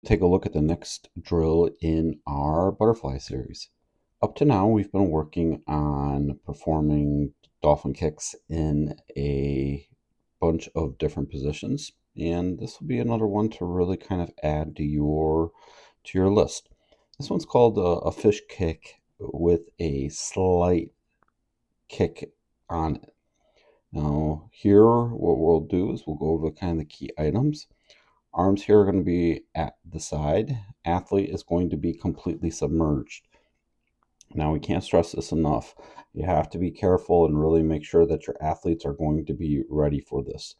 Take a look at the next drill in our butterfly series. Up to now, we've been working on performing dolphin kicks in a bunch of different positions, and this will be another one to really kind of add to your list. This one's called a fish kick with a slight kick on it. Now, here, what we'll do is we'll go over kind of the key items. Arms here are going to be at the side. Athlete is going to be completely submerged. Now, we can't stress this enough. You have to be careful and really make sure that your athletes are going to be ready for this.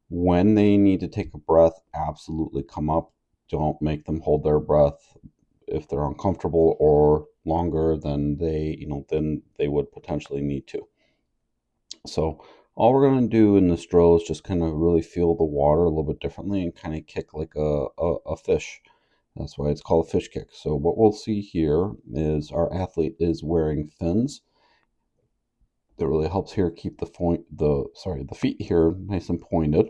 When they need to take a breath, absolutely come up. Don't make them hold their breath. If they're uncomfortable or longer than then they would potentially need to. So all we're going to do in this drill is just kind of really feel the water a little bit differently and kind of kick like a fish. That's why it's called a fish kick. So what we'll see here is our athlete is wearing fins. That really helps here keep the feet here nice and pointed.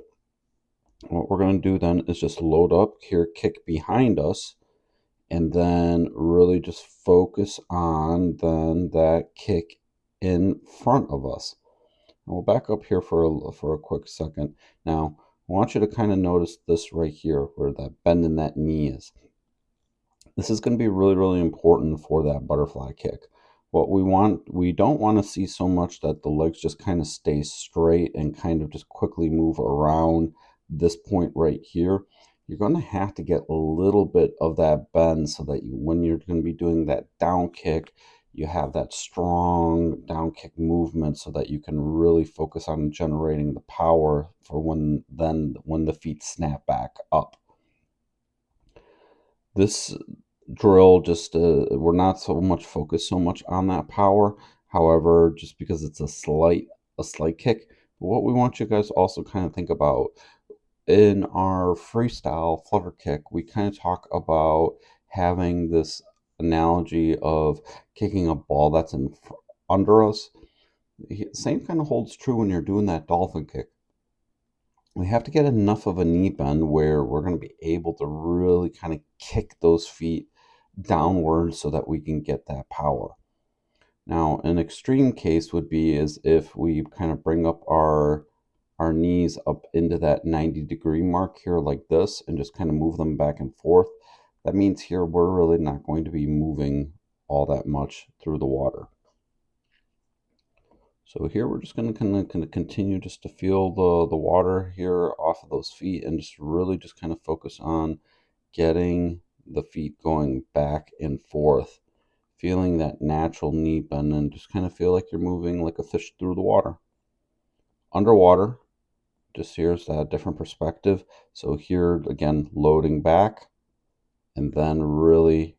What we're going to do then is just load up here, kick behind us, and then really just focus on then that kick in front of us. We'll back up here for a quick second. Now, I want you to kind of notice this right here, where that bend in that knee is. This is going to be really, really important for that butterfly kick. What we don't want to see so much that the legs just kind of stay straight and kind of just quickly move around this point right here. You're going to have to get a little bit of that bend so that when you're going to be doing that down kick, you have that strong down kick movement so that you can really focus on generating the power for when the feet snap back up. This drill just we're not so much focused so much on that power. However, just because it's a slight kick, but what we want you guys also kind of think about in our freestyle flutter kick, we kind of talk about having this analogy of kicking a ball that's under us. Same kind of holds true when you're doing that dolphin kick. We have to get enough of a knee bend where we're going to be able to really kind of kick those feet downward so that we can get that power. Now, an extreme case would be is if we kind of bring up our knees up into that 90-degree mark here like this and just kind of move them back and forth. That means here we're really not going to be moving all that much through the water. So here we're just going to continue just to feel the water here off of those feet and just really just kind of focus on getting the feet going back and forth, feeling that natural knee bend, and just kind of feel like you're moving like a fish through the water. Underwater, just here's that different perspective. So here again, loading back and then really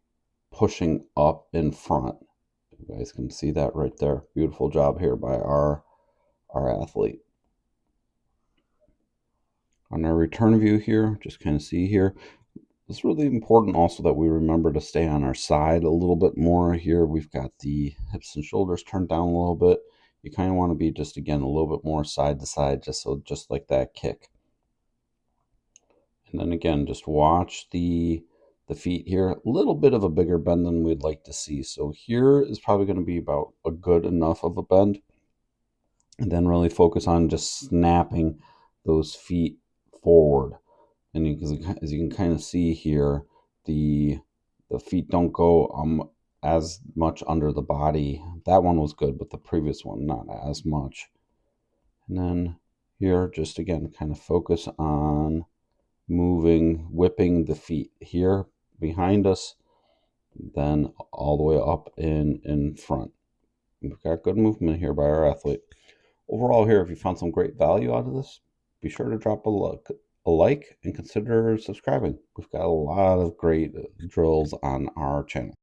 pushing up in front. You guys can see that right there. Beautiful job here by our athlete. On our return view here, just kind of see here, it's really important also that we remember to stay on our side a little bit more here. We've got the hips and shoulders turned down a little bit. You kind of want to be just, again, a little bit more side to side, just like that kick. And then again, just watch the feet here, a little bit of a bigger bend than we'd like to see. So here is probably going to be about a good enough of a bend. And then really focus on just snapping those feet forward. And as you can kind of see here, the feet don't go as much under the body. That one was good, but the previous one not as much. And then here, just again, kind of focus on whipping the feet here behind us, then all the way up in front. We've got good movement here by our athlete. Overall here, if you found some great value out of this, be sure to drop a like and consider subscribing. We've got a lot of great drills on our channel.